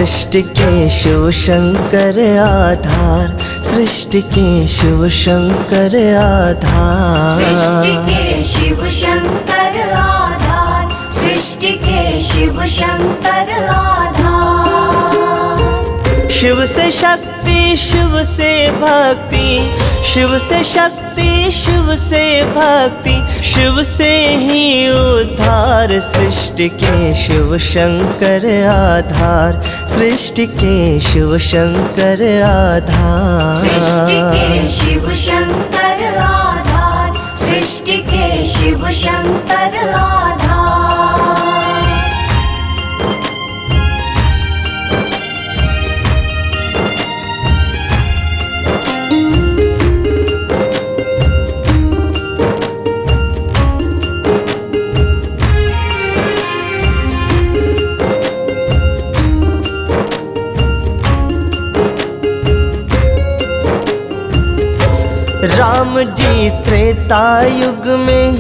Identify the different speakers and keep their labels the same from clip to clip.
Speaker 1: सृष्टि के शिव शंकर आधार, सृष्टि के शिव शंकर आधार,
Speaker 2: सृष्टि के शिव शंकर आधार, सृष्टि के शिव शंकर आधार।
Speaker 1: शिव से शक्ति, शिव से भक्ति, शिव से शक्ति, शिव से भक्ति, शिव से ही उद्धार। सृष्टि के शिव शंकर आधार, सृष्टि के शिव शंकर आधार,
Speaker 2: सृष्टि के शिव शंकर आधार, सृष्टि के शिव शंकर आधार।
Speaker 1: राम जी त्रेता युग में,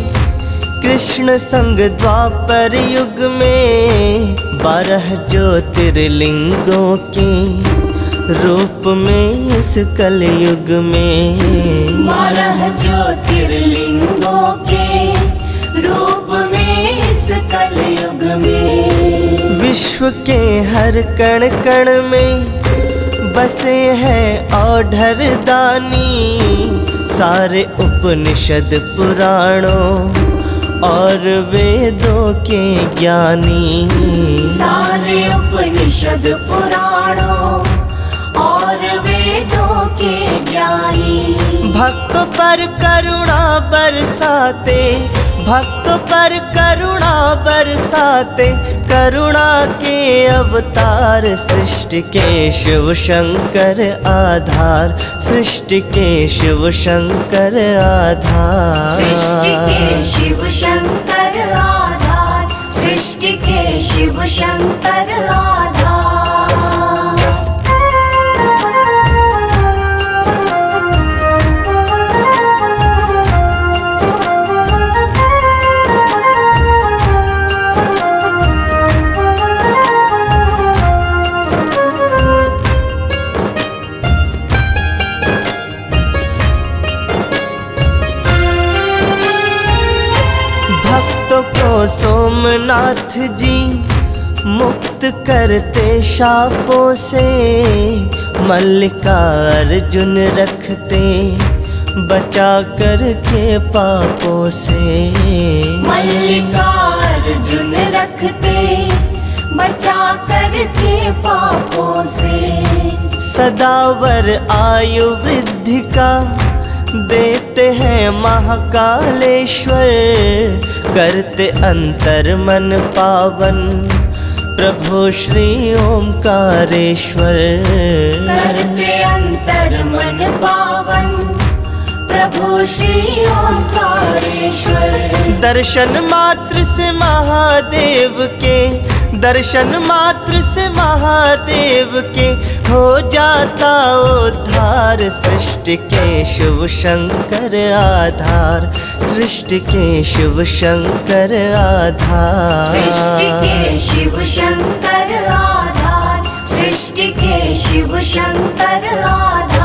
Speaker 1: कृष्ण संग द्वापर युग में, 12 ज्योतिर्लिंगों के रूप में इस कलयुग में,
Speaker 2: 12 ज्योतिर्लिंगों के रूप में इस कलयुग में।
Speaker 1: विश्व के हर कण कण में बसे हैं औढ़र दानी, सारे उपनिषद पुराणों और वेदों के ज्ञानी,
Speaker 2: सारे उपनिषद पुराणों और वेदों के ज्ञानी।
Speaker 1: भक्तों पर करुणा बरसाते, भक्तों पर करुणा बरसाते, करुणा के अवतार। सृष्टि के शिव शंकर आधार, सृष्टि के शिव शंकर आधार,
Speaker 2: सृष्टि के शिव शंकर आधार, सृष्टि के शिव शंकर आधार।
Speaker 1: भक्तों को सोमनाथ जी मुक्त करते शापों से, मल्लिकार्जुन रखते बचा कर के पापों से,
Speaker 2: मल्लिकार्जुन रखते बचा कर के पापों से।
Speaker 1: सदावर आयु वृद्धि का देते हैं महाकालेश्वर, करते अंतर मन पावन प्रभु श्री ओंकारेश्वर,
Speaker 2: करते अंतर मन पावन प्रभु श्री ओंकारेश्वर।
Speaker 1: दर्शन मात्र से महादेव के, दर्शन मात्र से महादेव के हो जाता उद्धार। सृष्टि के शिव शंकर आधार, सृष्टि के शिव शंकर आधार,
Speaker 2: सृष्टि के शिव शंकर आधार, सृष्टि के शिव शंकर आधार।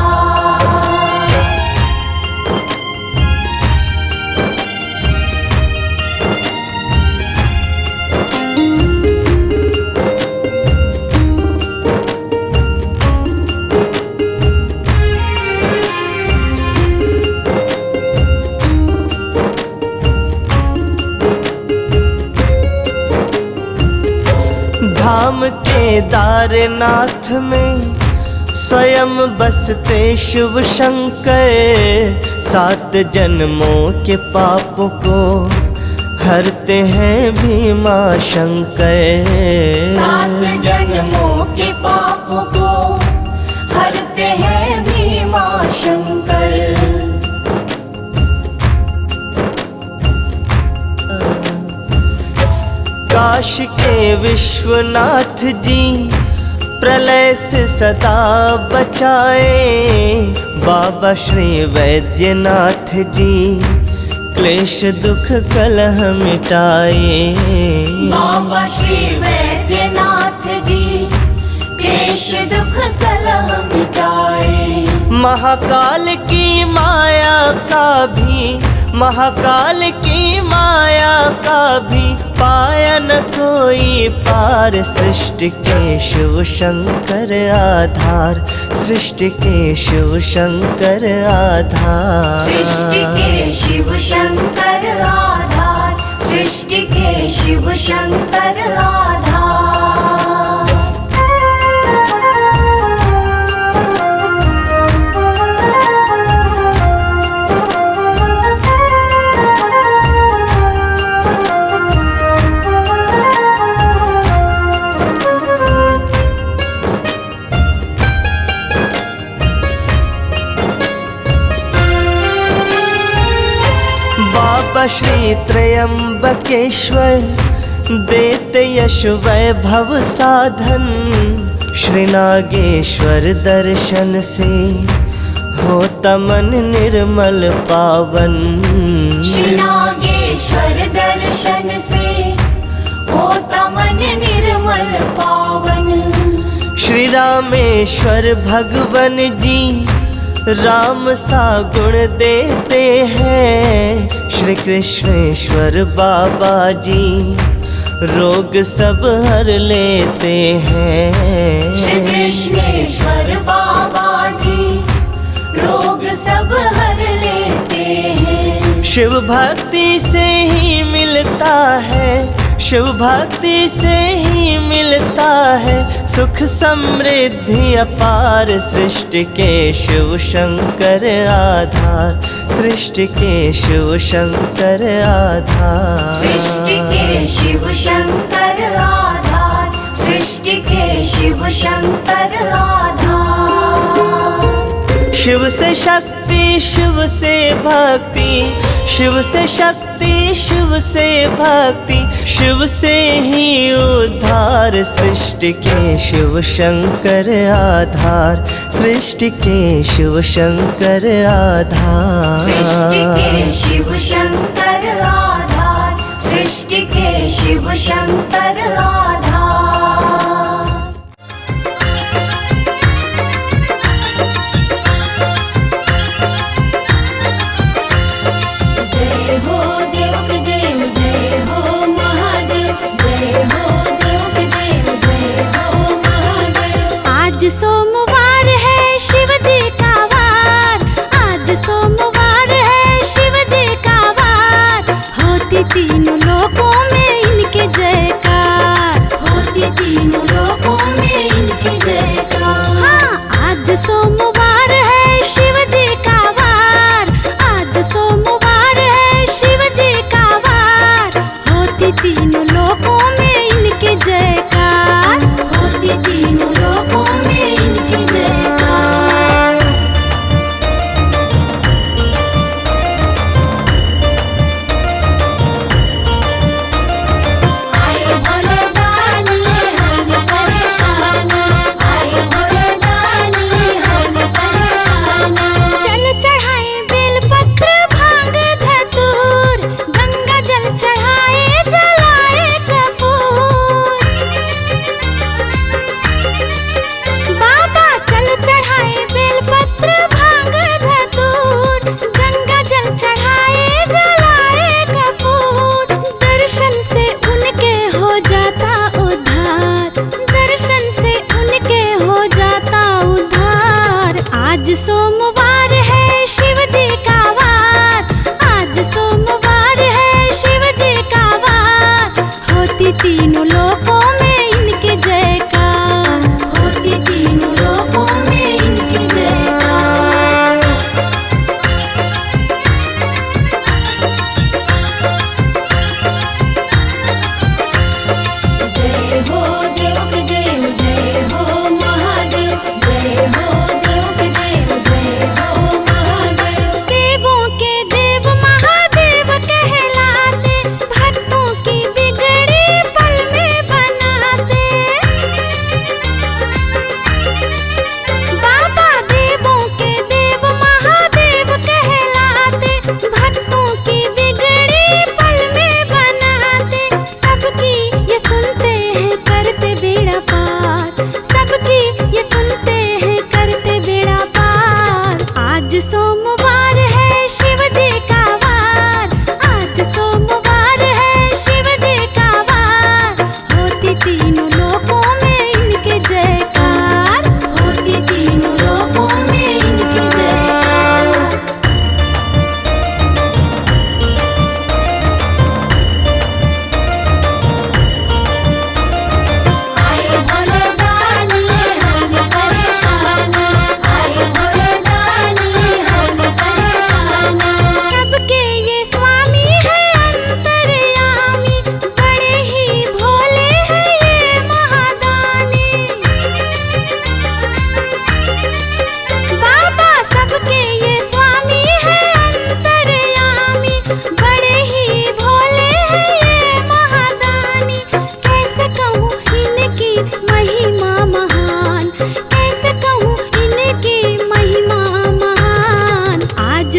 Speaker 1: धाम केदारनाथ में स्वयं बसते शिव शंकर, 7 जन्मों के पापों को हरते हैं भीमा शंकर,
Speaker 2: 7 जन्मों के पापों को हरते हैं भीमा शंकर।
Speaker 1: काशी के विश्वनाथ जी प्रलय से सदा बचाए, बाबा श्री वैद्यनाथ जी क्लेश दुख कलह मिटाए,
Speaker 2: बाबा श्री वैद्यनाथ जी क्लेश दुख कलह मिटाए।
Speaker 1: महाकाल की माया का भी, महाकाल की माया का भी पाया न कोई पार। सृष्टि के शिव शंकर आधार, सृष्टि के शिव शंकर आधार।
Speaker 2: सृष्टि के शिव शंकर आधार, सृष्टि के शिव शंकर आधार।
Speaker 1: बाबा श्री त्रयंबकेश्वर देते यश वैभव साधन। श्री नागेश्वर दर्शन से होता मन निर्मल पावन।
Speaker 2: श्री नागेश्वर दर्शन से होता मन निर्मल पावन।
Speaker 1: श्री रामेश्वर भगवन जी राम सा गुण देते हैं। श्री कृष्णेश्वर बाबा जी रोग सब हर लेते हैं।
Speaker 2: श्री कृष्णेश्वर बाबा जी रोग सब हर लेते हैं।
Speaker 1: शिव भक्ति से ही मिलता है, शिव भक्ति से ही मिलता है सुख समृद्धि अपार। सृष्टि के शिव शंकर आधार, सृष्टि के शिव शंकर आधार।
Speaker 2: सृष्टि के शिव शंकर आधार, सृष्टि के शिव शंकर आधार।
Speaker 1: शिव से शक्ति, शिव से भक्ति, शिव से शक्ति, शिव से भक्ति, शिव से ही उद्धार। सृष्टि के शिव शंकर आधार, सृष्टि के शिव शंकर आधार।
Speaker 2: सृष्टि के शिव शंकर आधार, सृष्टि के शिव शंकर आधार।
Speaker 3: आज सोमवार है शिव जी का वार, आज सोमवार है शिव जी का वार। होती तीनों लोकों में इनके जयकार,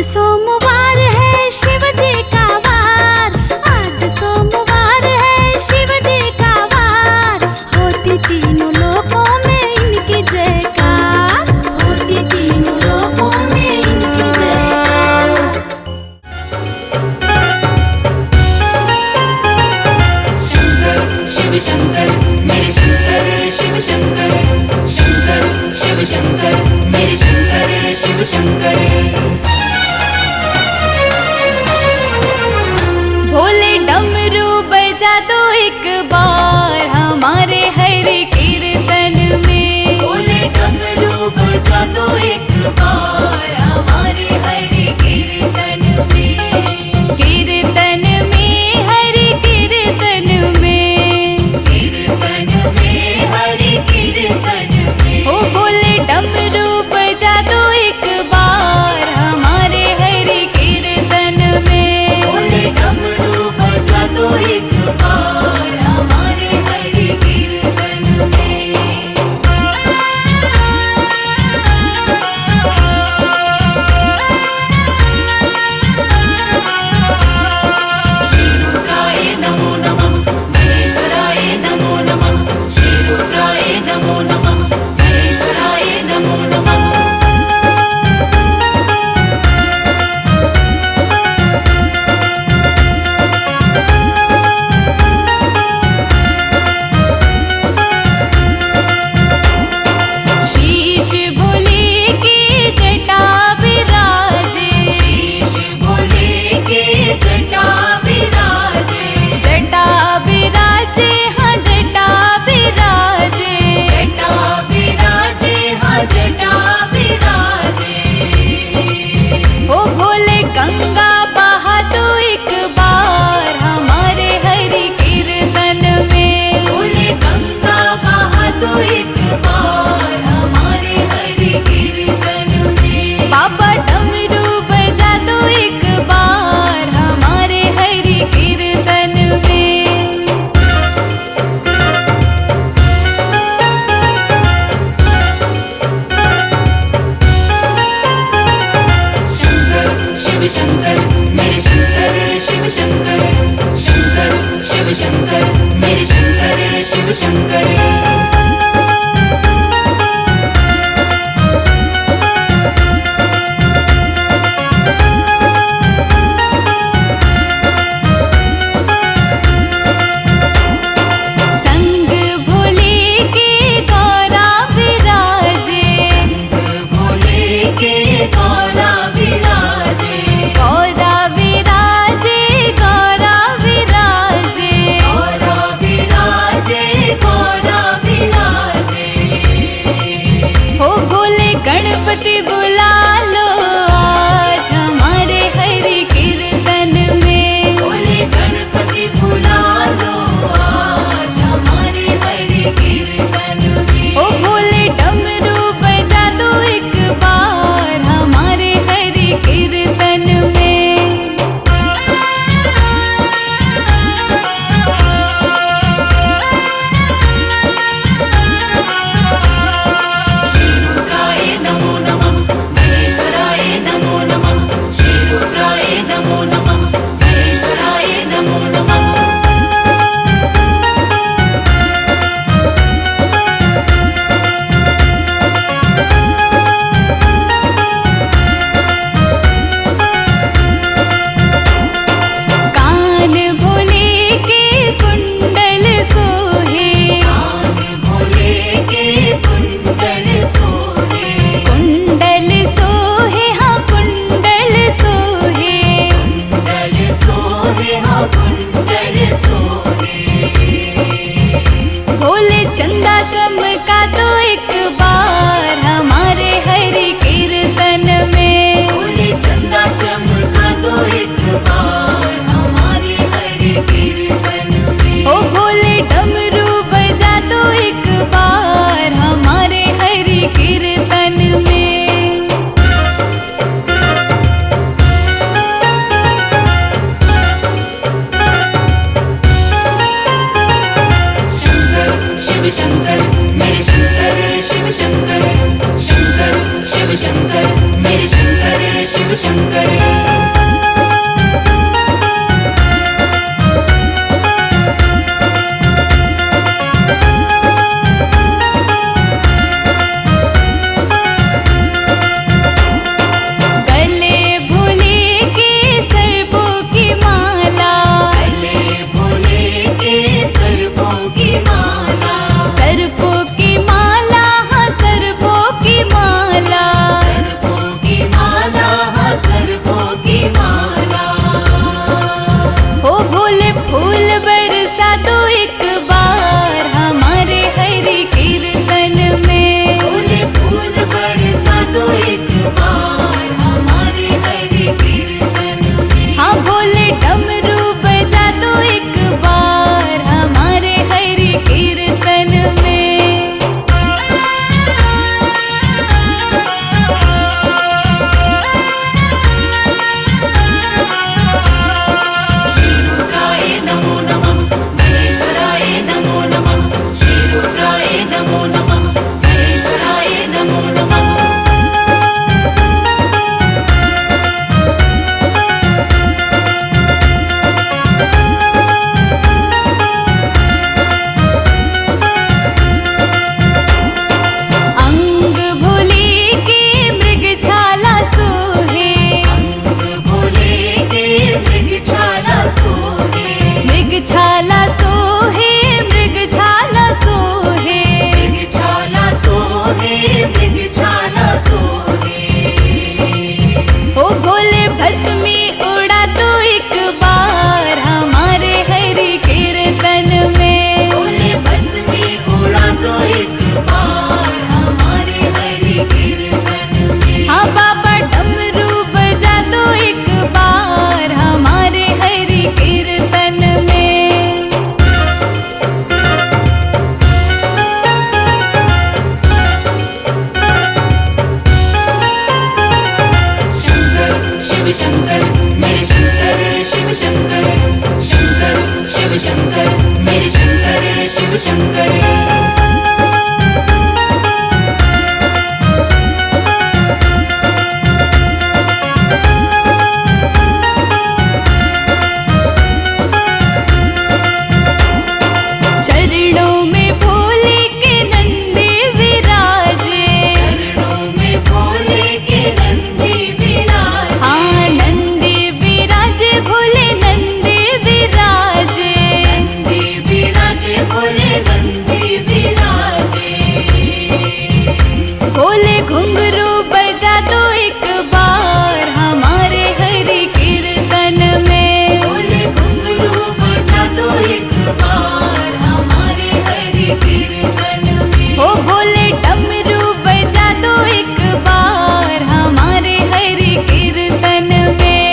Speaker 3: सोमवार है शिव जी का वार, आज सोमवार है शिव जी का वार, होती तीनों लोकों में इनकी जयकार, होती तीनों लोकों में इनकी जयकार।
Speaker 2: शंकर शिव शंकर मेरे शंकर शिव शंकर, शंकर शिव शंकर मेरे शंकर शिव शंकर।
Speaker 3: भोले डमरू बजा दो एक बार हमारे हरि कीर्तन में,
Speaker 2: भोले डमरू बजा दो एक बार हमारे हरि कीर्तन में,
Speaker 3: कीर्तन में हरि कीर्तन में,
Speaker 2: कीर्तन में हरि कीर्तन में।
Speaker 3: ओ भोले डमरू बजा दो एक बार हमारे हरि कीर्तन में,
Speaker 2: भोले डमरू बजा दो एक बार हमारे हरि कीर्तन में। श्री रुद्राय नमो नमः, महेश्वराय नमो नमः, श्री रुद्राय नमो नमः, महेश्वराय नमो नमः।
Speaker 3: शीश भोले के जटा विराजे,
Speaker 2: शीश भोले के जटा विराजे,
Speaker 3: जटा विराजे हाँ जटा विराजे,
Speaker 2: जटा विराजे हाँ जटा विराजे।
Speaker 3: ओ भोले गंगा बहा दो एक बार हमारे हरि कीर्तन में,
Speaker 2: भोले गंगा बहा दो एक बार हमारे हरि कीर्तन में।
Speaker 3: बाबा डमरू बजा दो एक बार हमारे हरि कीर्तन में।
Speaker 2: शंकर शिव शंकर मेरे शंकर शिव शंकर, शंकर शिव शंकर मेरे शंकर शिव शंकर।
Speaker 3: संग भोले के गौरा विराजे,
Speaker 2: भोले के गौरा विराजे,
Speaker 3: गौरा विराजे गौरा विराजे,
Speaker 2: गौरा विराजे, गौरा विराजे।
Speaker 3: हो भोले गणपति बुला लो आज हमारे हरि कीर्तन में,
Speaker 2: भोले गणपति बुला लो आज हमारे हरि कीर्तन में।
Speaker 3: ओ भोले डमरू बजा दो एक बार हमारे हरि कीर्तन में।
Speaker 2: श्री रुद्राय नमो नमः, महेश्वराय नमो नमः, श्री रुद्राय नमो नमः, महेश्वराय नमो नमः।
Speaker 3: कान भोले के कुंडल सोहे,
Speaker 2: कान भोले के कुंडल सोहे,
Speaker 3: कुंडल सोहे हाँ कुंडल सोहे,
Speaker 2: मेरे शंकर शिव शंकर, शंकर शिव शंकर, मेरे शंकर शिव शंकर।
Speaker 3: चरणों में भोले के नंदी विराजे,
Speaker 2: चरणों में भोले के नंदी विराजे।
Speaker 3: हाँ नंदी विराजे, भोले नंदी विराजे,
Speaker 2: नंदी विराजे, भोले नंदी विराजे।
Speaker 3: भोले घुंघरू बजा दो एक बार हमारे हरि कीर्तन में।
Speaker 2: भोले घुंघरू बजा दो एक बार हमारे हरि कीर्तन में।
Speaker 3: ओ भोले डमरू बजा दो एक बार हमारे हरि कीर्तन में।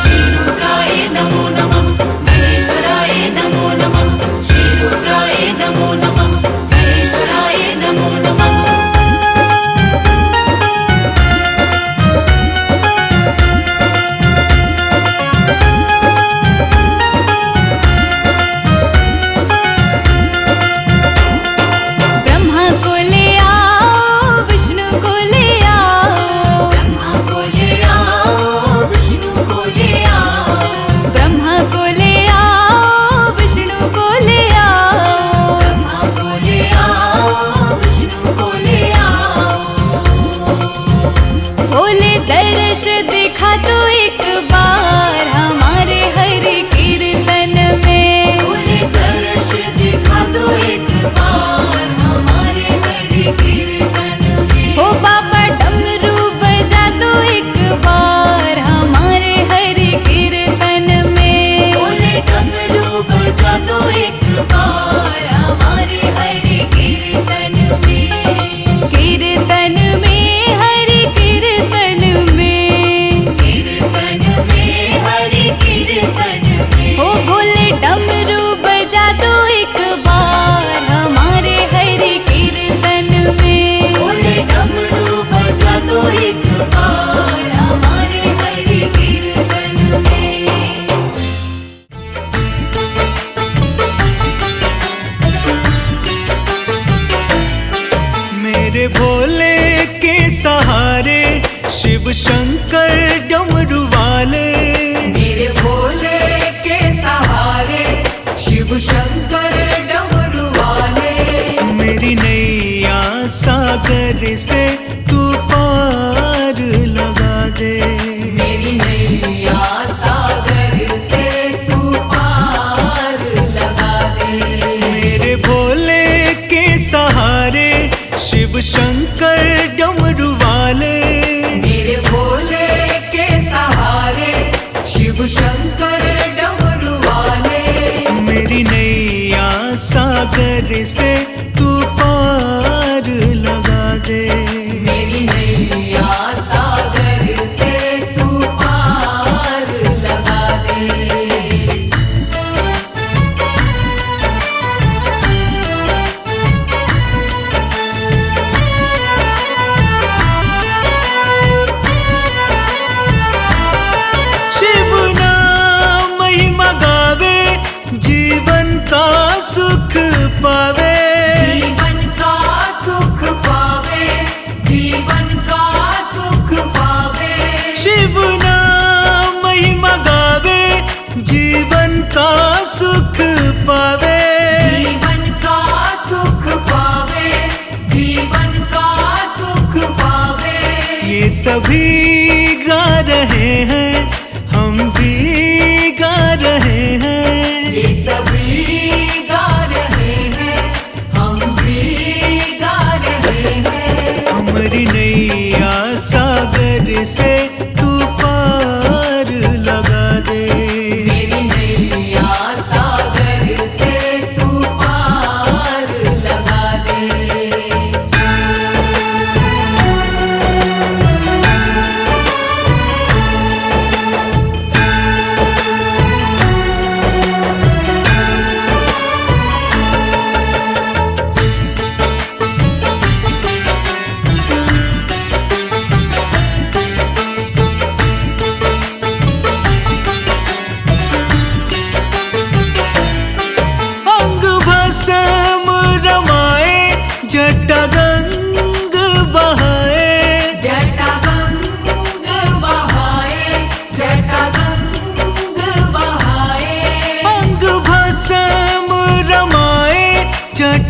Speaker 2: श्री रुद्राय नमो नमः, महेश्वराय नमो नमः। श्री रुद्राय नमो नमः, महेश्वराय नमो नमः।
Speaker 3: ब्रह्मा को ले आओ, विष्णु को ले आओ,
Speaker 2: ब्रह्मा को ले आओ, विष्णु को ले आओ।
Speaker 3: ब्रह्मा को ले आओ, विष्णु को ले आओ।
Speaker 2: ब्रह्मा को ले आओ, विष्णु को ले आओ।
Speaker 3: भोले दर्श दिखा दो एक बार हमारे हरि कीर्तन में।
Speaker 2: भोले दर्श दिखा दो एक बार हमारे हरि कीर्तन में।
Speaker 3: ओ बाबा डमरू बजा दो एक बार हमारे हरि कीर्तन में।
Speaker 2: भोले डमरू बजा दो एक बार हमारे हरि कीर्तन में।
Speaker 3: कीर्तन में हरि कीर्तन में,
Speaker 2: कीर्तन में हरि कीर्तन में।
Speaker 3: ओ भोले डमरू बजा दो एक बार हमारे हरि कीर्तन में।
Speaker 2: भोले डमरू बजा दो एक बार हमारे हरि कीर्तन में।
Speaker 1: मेरे भोले के सहारे शिव शंकर डमरू वाले।
Speaker 4: मेरे भोले के सहारे शिव शंकर डमरू वाले।
Speaker 1: मेरी नैया सागर से तू पार लगा दे।
Speaker 4: मेरी नैया सागर से तू पार लगा दे।
Speaker 1: मेरे भोले के सहारे शिव शंकर डमरू वाले।
Speaker 4: मेरे भोले के सहारे शिव शंकर डमरू वाले।
Speaker 1: मेरी नैया सागर से तू पार लगा दे।
Speaker 4: मेरी नैया सागर से तू पार लगा दे।
Speaker 1: शिव नाम महिमा गावे, जीवन का सुख पावे।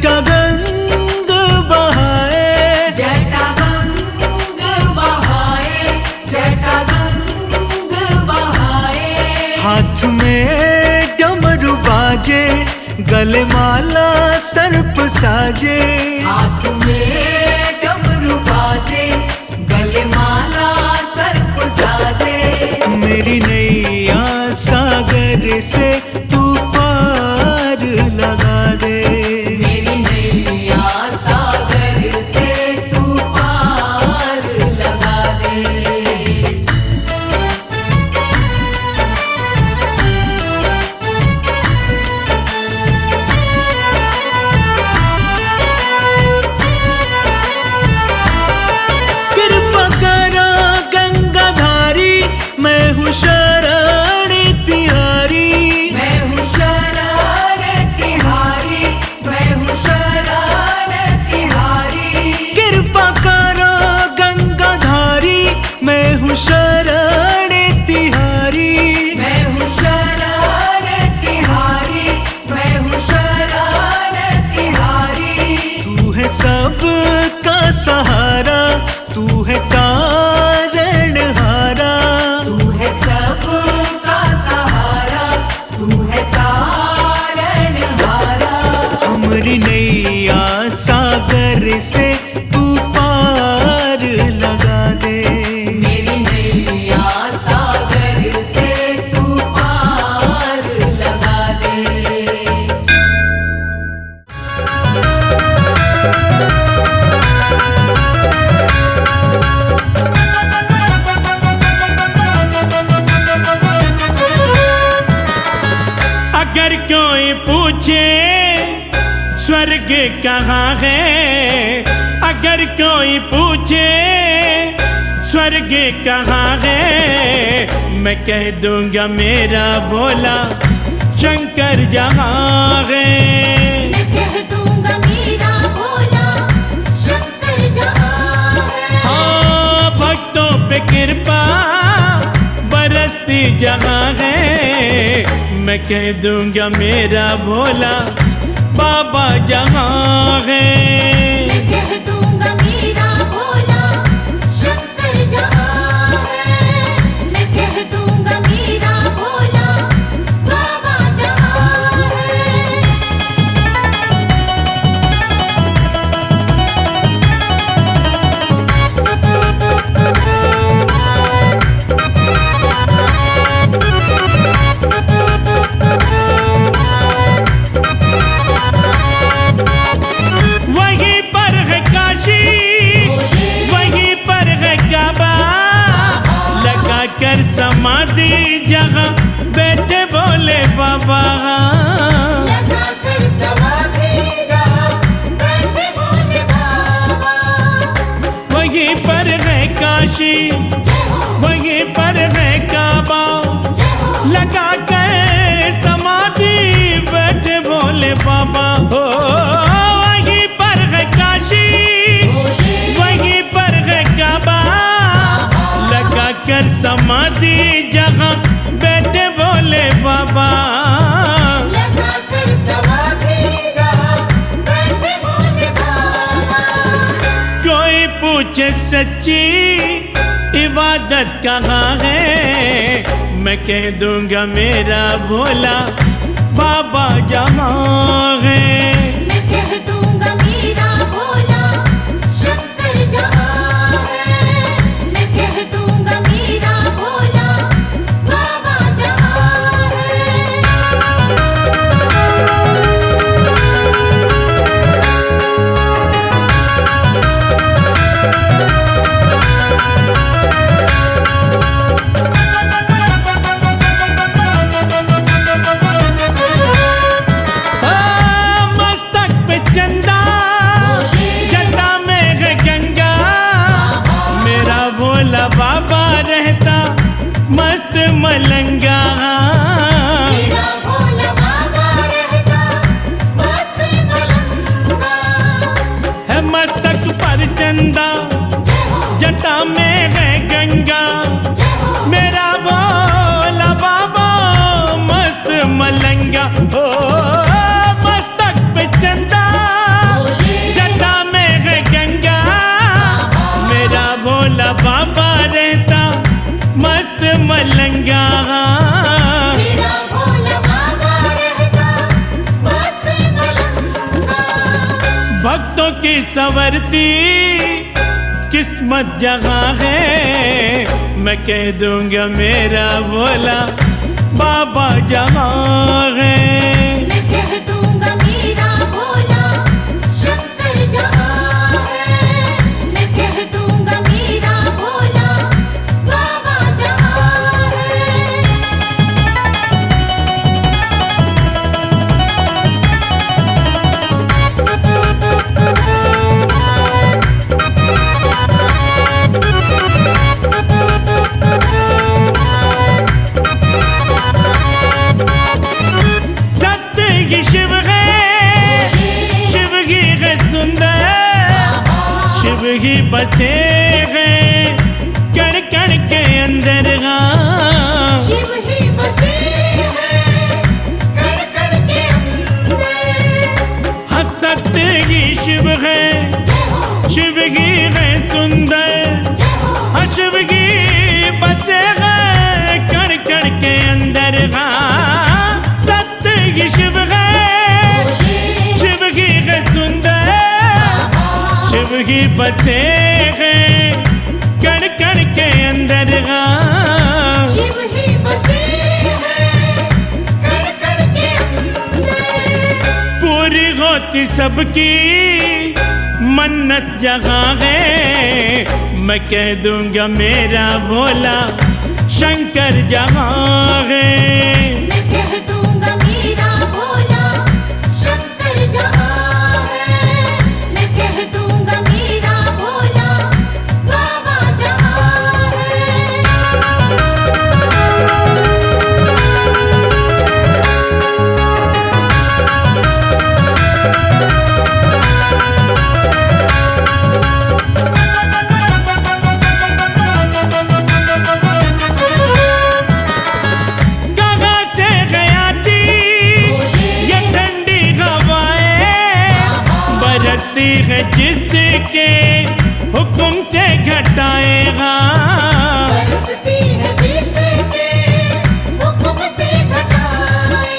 Speaker 1: जटा गंग बहाए,
Speaker 4: जटा गंग बहाए, जटा गंग बहाए।
Speaker 1: हाथ में डमरू बाजे, गले माला सर्प साजे।
Speaker 4: हाथ में डमरू बाजे, गले माला सर्प साजे।
Speaker 1: मेरी नैया सागर से तू पार लगा दे।
Speaker 4: मेरी नैया सागर से तू पार लगा दे।
Speaker 1: कृपा करो गंगाधारी, मैं हूँ शरण तिहारी।
Speaker 4: मैं हूँ शरण तिहारी, मैं हूँ शरण तिहारी।
Speaker 1: कृपा करो गंगाधारी, मैं हूँ शरण तिहारी।
Speaker 4: मैं हूँ शरण तिहारी, मैं हूँ शरण तिहारी।
Speaker 1: तू है सबका सहारा, तू है तारण हारा।
Speaker 4: तू है सबका सहारा, तू है तारण हारा।
Speaker 1: हमारी नैया सागर से तू पार लगा दे।
Speaker 4: मेरी नैया सागर से तू पार लगा दे।
Speaker 5: अगर कोई पूछे स्वर्ग कहाँ है, अगर कोई पूछे स्वर्ग कहाँ है, मैं कह दूंगा मेरा भोला शंकर जहाँ है।
Speaker 2: मैं कह दूंगा मेरा भोला शंकर जहाँ है।
Speaker 5: हाँ, भक्तों पे कृपा बरसती जहाँ है, मैं कह दूंगा मेरा भोला बाबा जहाँ है।
Speaker 2: मैं कह दूंगा मेरा भोला शंकर जहाँ है। मैं कह दूंगा मेरा भोला बाबा जहाँ है।
Speaker 5: वहीं पर है काशी, वहीं पर है काबा, लगा कर समाधि जहाँ बैठे भोले बाबा।
Speaker 2: लगा कर समाधि जहाँ बैठे भोले बाबा।
Speaker 5: वहीं पर है काशी, वहीं पर है काबा, लगा कर समाधि बैठे भोले बाबा। हो वहीं पर है काशी, वहीं पर है काबा, लगा कर समाधि जहाँ बैठे भोले बाबा।
Speaker 2: लगा कर समाधि जहाँ बैठे भोले बाबा।
Speaker 5: कोई पूछे सच्ची इबादत कहाँ है, मैं कह दूंगा मेरा भोला बाबा जहाँ है।
Speaker 2: मैं कह दूंगा मेरा भोला शंकर जहाँ है। मैं कह दूंगा मेरा भोला बाबा जहाँ है।
Speaker 5: मलंगा
Speaker 2: मेरा भोला बाबा रहता मस्त मलंगा।
Speaker 5: है मस्तक पर चंदा, जटा में है गंगा। मेरा भोला बाबा मस्त मलंगा। हो मस्तक पे चंदा, भक्तों की संवरती किस्मत जहाँ है, मैं कह दूंगा मेरा भोला बाबा जहाँ है।
Speaker 2: मैं कह दूंगा मेरा भोला शंकर जहाँ है। मैं कह दूंगा मेरा भोला बाबा जहाँ है।
Speaker 5: सत्य की शिव है, शिव की है सुंदर, शिव ही बसे हैं कण कण के अंदर। हाँ
Speaker 2: शिव ही बसे हैं कण कण के अंदर।
Speaker 5: हाँ सत्य की शिव है, शिव की है सुंदर, हाँ शिव की बसे हैं कण कण के अंदर। हाँ सत्य की शिव है, शिव की है सुंदर, शिव की बसे हैं कण कण के अंदर। हाँ
Speaker 2: शिव ही बसे हैं कण कण के अंदर।
Speaker 5: पूरी होती सबकी मन्नत जहाँ है, मैं कह दूंगा मेरा भोला शंकर जहाँ है।
Speaker 2: मैं कह दूंगा मेरा भोला शंकर जहाँ है। मैं कह दूंगा मेरा भोला बाबा जहाँ है।
Speaker 5: कहाँ से गया थी ये ठंडी हवाएं, बरसती है जिसके हुक्म से घटाएगा।
Speaker 2: बरसती है जिसके हुक्म से घटाए।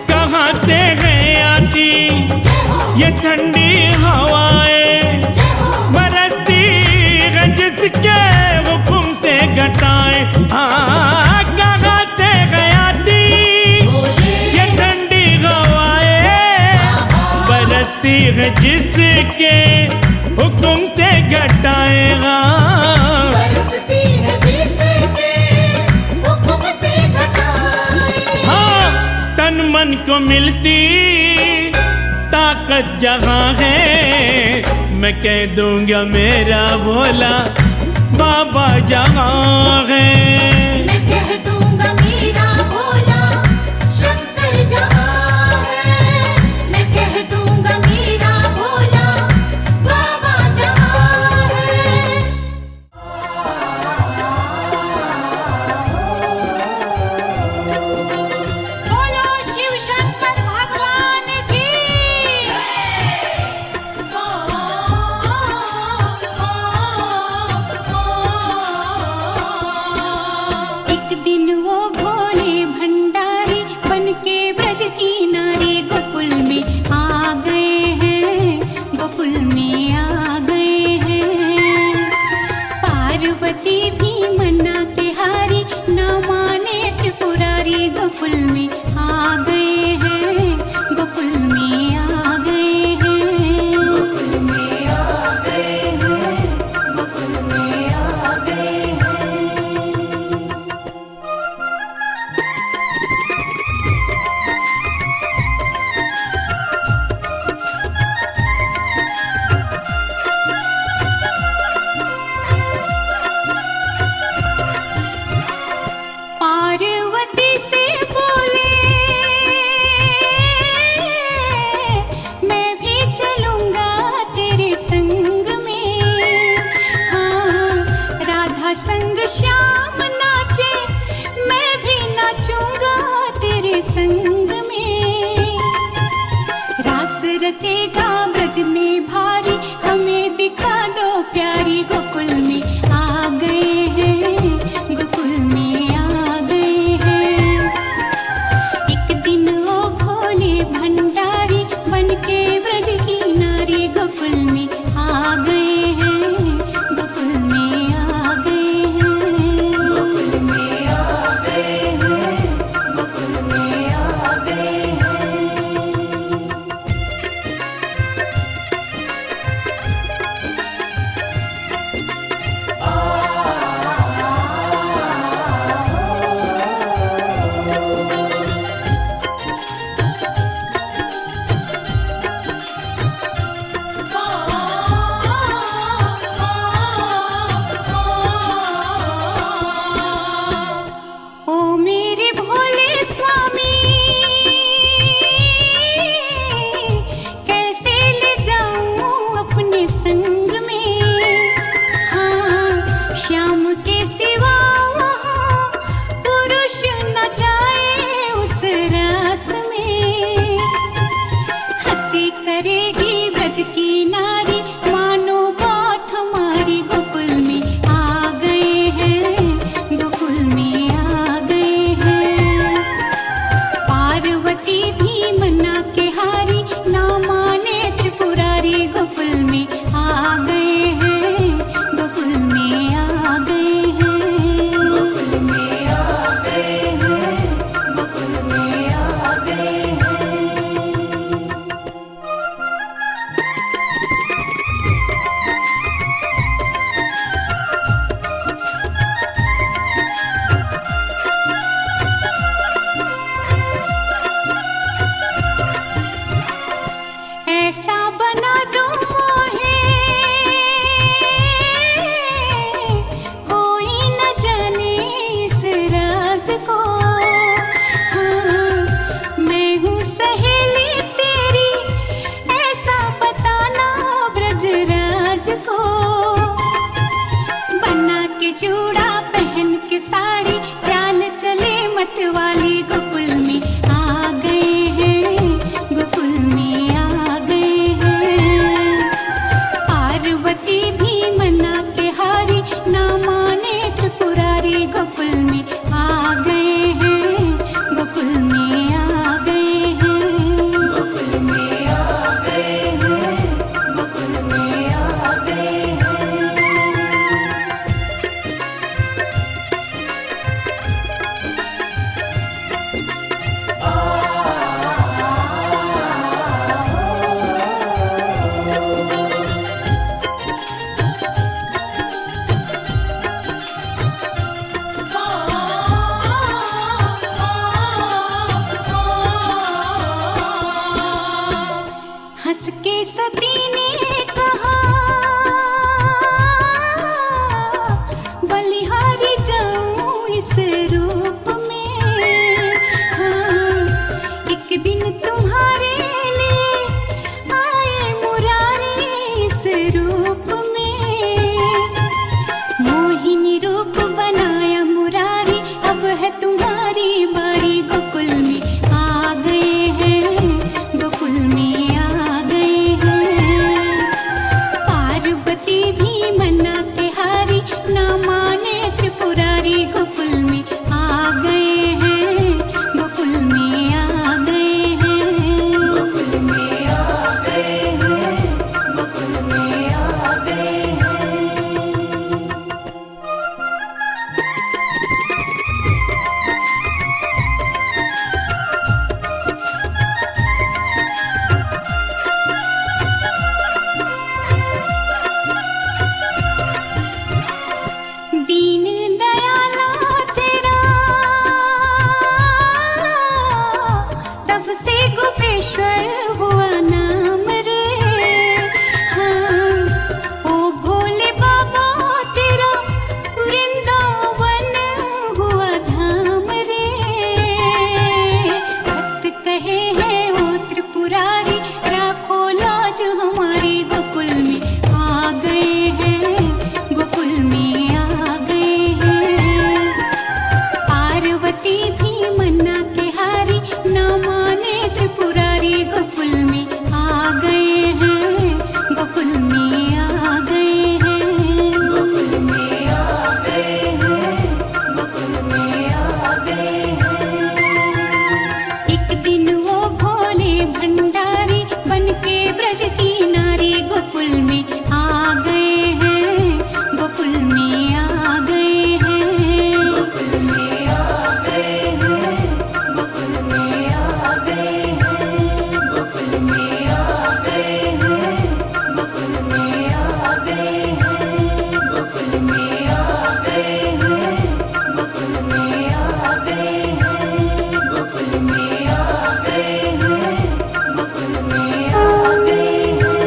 Speaker 5: कहाँ से गया थी ये ठंडी हवाएं, बरसती है जिसके हुक्म से घटाए। हाँ कहाँ से गया थी ये ठंडी हवाएं, बरसती है जिसके हुक्म से घटाएगा।
Speaker 2: बरसती है जिसके हुक्म से घटाए।
Speaker 5: हाँ तन मन को मिलती ताकत जहाँ है, मैं कह दूंगा मेरा भोला बाबा जहाँ है।
Speaker 2: मैं कह दूंगा मेरा भोला शंकर जहाँ है। मैं कह दूंगा मेरा भोला बाबा जहाँ है।
Speaker 3: बोलो शिव शंकर भगवान की। एक दिन वो भोले भंडारी बनके ब्रज की नारी गोकुल में आ गए हैं, गोकुल में आ गए हैं। पार्वती भी मना के हारी, न माने त्रिपुरारी गोकुल में आ गए हैं, गोकुल में आ गए हैं। गोकुल में आ गए हैं, गोकुल में आ गए हैं। पार्वती से बोले मैं भी चलूंगा तेरे संग में। हाँ राधा संग श्याम नाचे, मैं भी नाचूंगा तेरे संग में। रास रचेगा ब्रज में भारी, हमें दिखा दो प्यारी। गोकुल में आ गए हैं, गोकुल में आ गए हैं। एक दिन वो भोले भंडारी बनके ब्रज की नारी करेगी ब्रज की नारी, मानो बात हमारी गोकुल में आ गए हैं, गोकुल में आ गए हैं। पार्वती भी मना के हारी, ना माने त्रिपुरारी, गोकुल में आ गए हैं, गोकुल में आ गए हैं, गोकुल में आ गए हैं, गोकुल में आ गए हैं। ऐसा बना दो मोहे, कोई न जाने इस राज को। हाँ, मैं हूँ सहेली तेरी, ऐसा बताना ब्रजराज को। बना के जूड़ा पहन के साड़ी, चाल चले मतवाली, गोकुल में आ गए हैं, गोकुल में आ गए हैं। पार्वती भी मना के हारी, ना माने त्रिपुरारी, गोकुल में आ गए हैं, गोकुल में आ गए हैं, गोकुल में आ गए हैं, गोकुल में आ गए हैं। हंस के सती ने कहा, बलिहारी जाऊं इस रूप में। हाँ, एक दिन तुम्हारे लिए आए मुरारी इस रूप में। मोहिनी रूप बनाया मुरारी, अब है तुम्हारी बारी, गोकुल में आ गए हैं, गोकुल में आ गए हैं। पार्वती भी मना के हारी, ना माने त्रिपुरारी, गोकुल में आ गए हैं, गोकुल में आ गए हैं, गोकुल में आ गए हैं, गोकुल में आ गए हैं। दीन दयाला तेरा, तब से गोपेश्वर हुआ नाम रे। हाँ, ओ भोले बाबा तेरा, वृंदावन हुआ धाम रे। भक्त कहे हैं ओ त्रिपुरारी, राखो लाज हमारी, गोकुल में आ गए हैं, गोकुल में आ गए हैं। पार्वती भी मना के हारी, ना माने त्रिपुरारी, गोकुल में आ गए हैं, गोकुल में आ गए हैं, गोकुल में आ गए हैं, गोकुल में आ गए हैं। एक दिन वो भोले भंडारी, बन के ब्रज की नारी, गोकुल में आ गए हैं, गोकुल में आ गए हैं, गोकुल में आ गए हैं, गोकुल में आ गए हैं, गोकुल में आ गए हैं, गोकुल में आ गए हैं, गोकुल में आ गए हैं, गोकुल में आ गए हैं, गोकुल में आ गए हैं, गोकुल में आ गए हैं।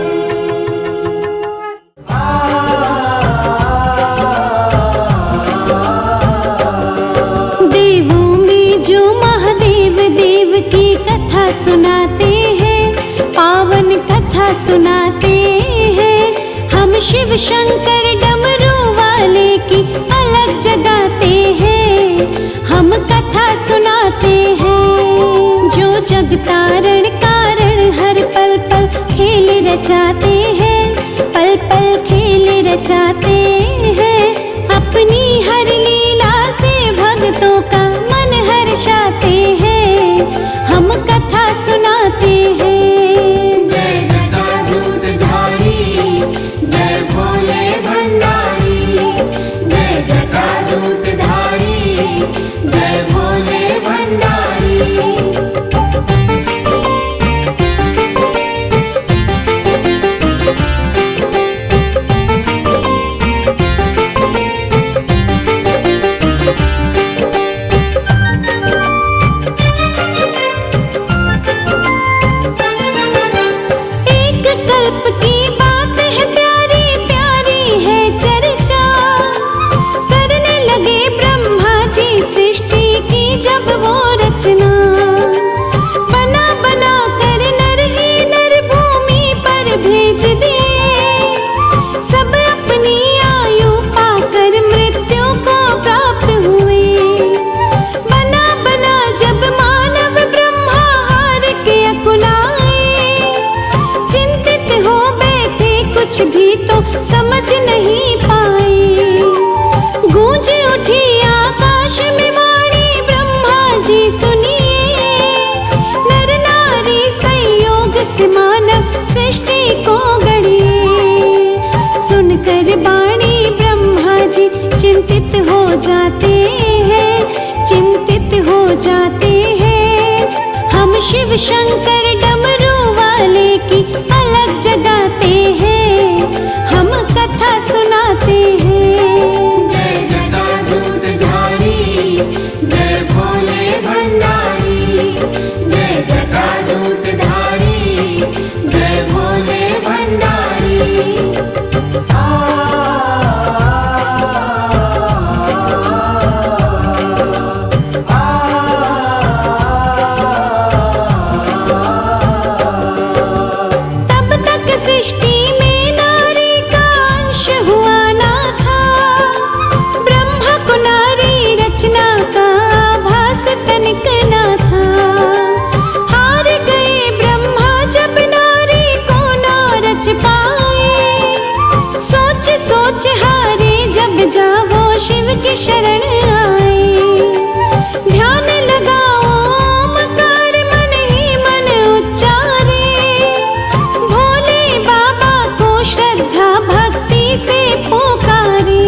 Speaker 6: देवों में जो महादेव देव की कथा सुनाते हैं, पावन कथा सुनाते हैं। हम शिव शंकर डमरू वाले की अलग जगाते हैं, हम कथा सुनाते हैं। जो जग तारण कारण हर पल पल रचाते हैं, पल पल खेल रचाते हैं। अपनी हर लीला से भक्तों का मन हर्षाते हैं, हम कथा सुनाते हैं।
Speaker 4: जय जटाजूटधारी, जय भोले भंडारी। जय जटाजूटधारी, जय भोले भंडारी।
Speaker 6: एक कल्प की बात है, प्यारी प्यारी है चर्चा। करने लगे ब्रह्मा जी सृष्टि की जब वो रचना। बना बना कर नर ही नर भूमि पर भेज दिए। सब अपनी आयु पाकर मृत्यु को प्राप्त हुए। बना बना जब मानव ब्रह्मा हार के अकुलाए। चिंतित हो बैठे, कुछ भी तो समझ नहीं पाए। गूंज उठी आकाश में वाणी, ब्रह्मा जी सुनिए। नर नारी संयोग से मानव सृष्टि को गढ़िए। सुनकर वाणी ब्रह्मा जी चिंतित हो जाते हैं, चिंतित हो जाते हैं। हम शिव शंकर डमरू वाले की अलग जगाते हैं, हम कथा सुनाते हैं।
Speaker 4: जय जटाजूटधारी, जय भोले भंडारी। जय जटाजूटधारी, जय भोले भंडारी।
Speaker 6: तब तक सृष्टि में नारी का अंश हुआ ना था। ब्रह्मा को नारी रचना का आभास तनिक ना था। हार गए ब्रह्मा जब नारी को ना रच पाए। सोच सोच हारे जब जावो शिव की शरण आए। ध्यान लगाओ ओमकार, मन ही मन उच्चारे। भोले बाबा को श्रद्धा भक्ति से पुकारे।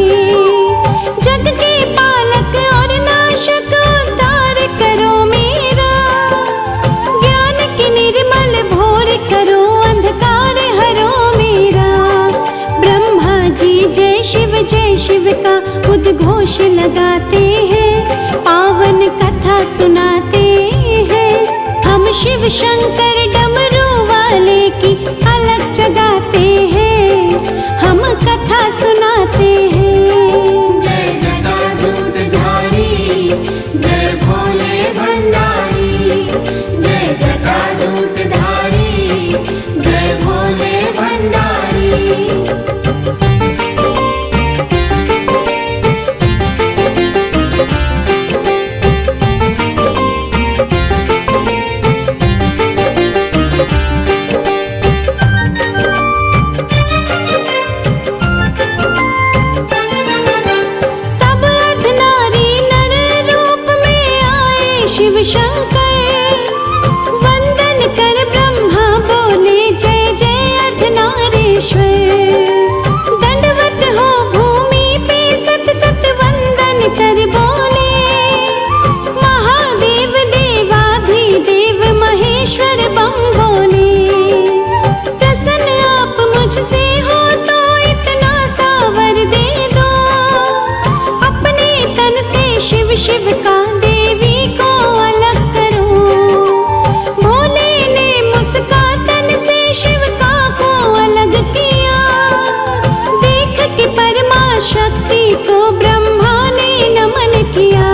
Speaker 6: जग के पालक और नाशक उद्धार करो मेरा। ज्ञान की निर्मल भोर करो, अंधकार हरो मेरा। ब्रह्मा जी जय शिव का उद्घोष लगाते हैं। पावन कथा सुनाते हैं, हम शिव शंकर डमरू वाले की अलग जगाते हैं, हम कथा सुनाते हैं।
Speaker 4: जय जटाजूटधारी, जय भोले भंडारी। जय जटाजूटधारी, जय भोले भंडारी।
Speaker 6: तब अर्धनारी नर रूप में आए शिव शंकर। वंदन कर ब्रह्मा बोले जय जय अर्धनारीश्वर। दंडवत हो भूमि पे सत सत वंदन कर बोले। महादेव देवाधिदेव महेश्वर बम बोले। प्रसन्न आप मुझसे हो तो इतना सावर दे दो। अपने तन से शिव शिव का देवी को अलग करो। भोले ने मुस्का तन से शिव का को अलग किया। देख के परमा शक्ति को ब्रह्मा ने नमन किया।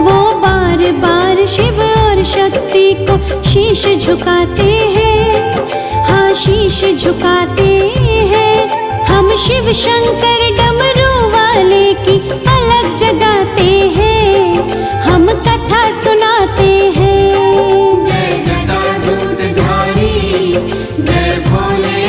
Speaker 6: वो बार बार शिव और शक्ति को शीश झुकाते हैं, हाँ शीश झुकाते हैं। हम शिव शंकर डमरू वाले की अलग जगाते हैं, हम कथा सुनाते हैं।
Speaker 4: जय जटाजूटधारी, जय भोले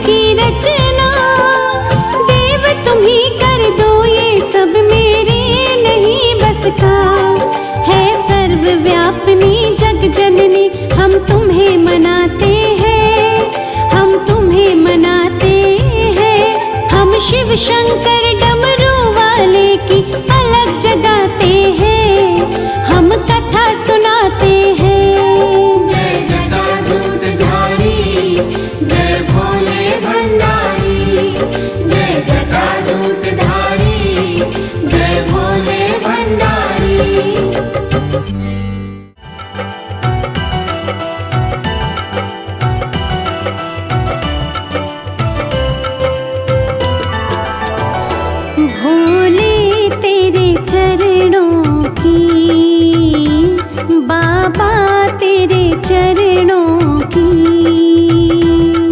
Speaker 6: की रचना। देव तुम ही कर दो ये सब, मेरे नहीं बस का। है सर्वव्यापिनी जग जननी, हम तुम्हें मनाते हैं, हम तुम्हें मनाते हैं। हम शिव शंकर डमरू वाले की अलग जगाते हैं, हम कथा सुनाते हैं।
Speaker 4: जय जटाजूटधारी, जय भोले भंडारी। जय जटाजूटधारी, जय भोले भंडारी।
Speaker 6: भोले तेरे चरणों की, बाबा तेरे चरणों की।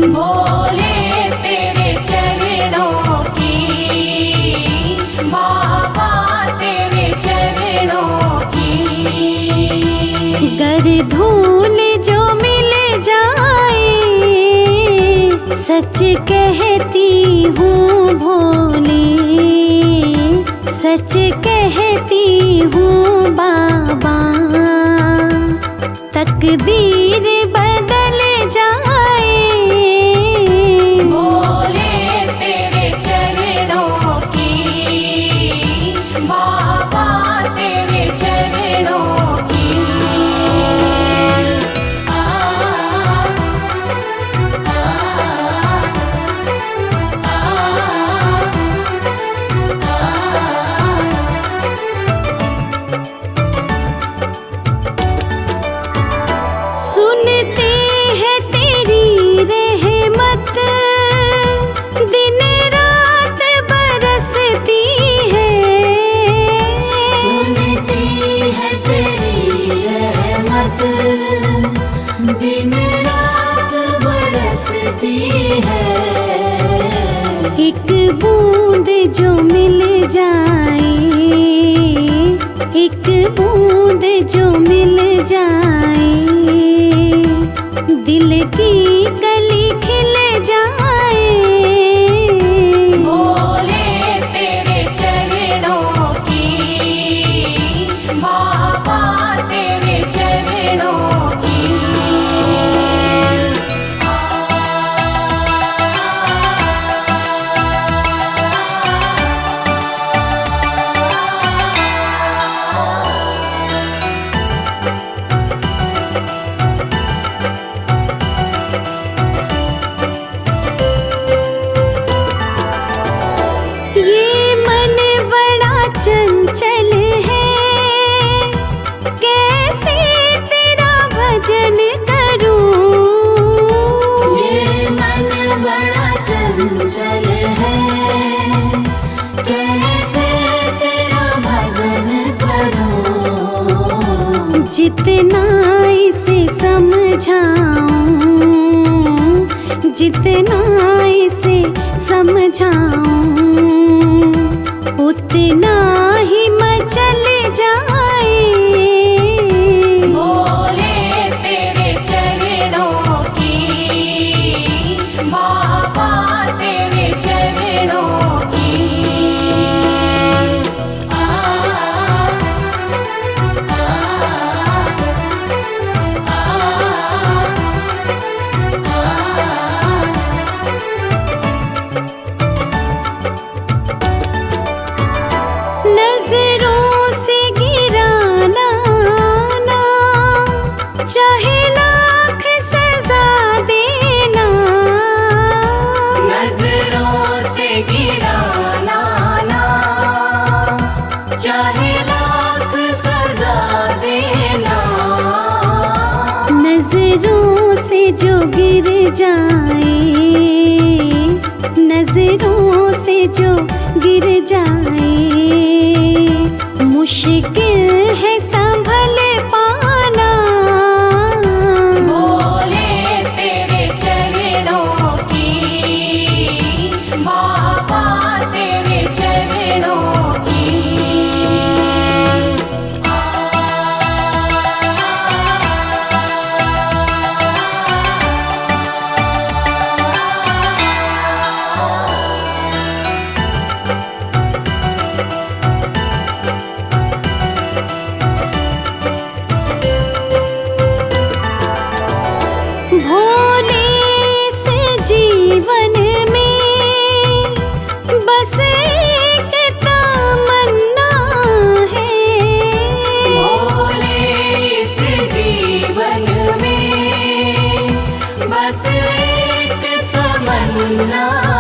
Speaker 2: भोले तेरे चरणों की, बाबा तेरे चरणों की।
Speaker 6: गर धूल जो मिल जाए, सच कहती हूँ भोले, सच कहती हूँ बाबा। तकदीर बदल जाए,
Speaker 2: भोले तेरे चरणों की, बाबा तेरे चरणों की।
Speaker 6: सुनते हैं तेरी रहमत, दिन रात बरसती है।
Speaker 4: सुनती है तेरी रहमत, दिन रात बरसती है।
Speaker 6: एक बूंद जो मिल जाए, एक बूंद जो मिल जाए, दिल की कली खिल जाए।
Speaker 2: भोले तेरे चरणों की, बाबा तेरे चरणों की।
Speaker 6: ये मन बड़ा चंचल है, कैसे तेरा भजन करूं।
Speaker 4: ये मन बड़ा चंचल है, कैसे तेरा भजन करूं।
Speaker 6: जितना इसे समझाऊं, जितना इसे समझाऊं, उतना ही मचल जाए।
Speaker 2: भोले तेरे चरणों की, बाबा तेरे चरणों की।
Speaker 6: नजरों से गिराना ना, चाहे लाख सजा देना।
Speaker 2: नजरों से गिराना ना, चाहे लाख सजा देना।
Speaker 6: नजरों से जो गिर जाए, नजरों से जो गिर जाए, मुश्किल है संभल पाना।
Speaker 2: भोले तेरे चरणों की, बाबा तेरे चरणों की।
Speaker 4: करुणा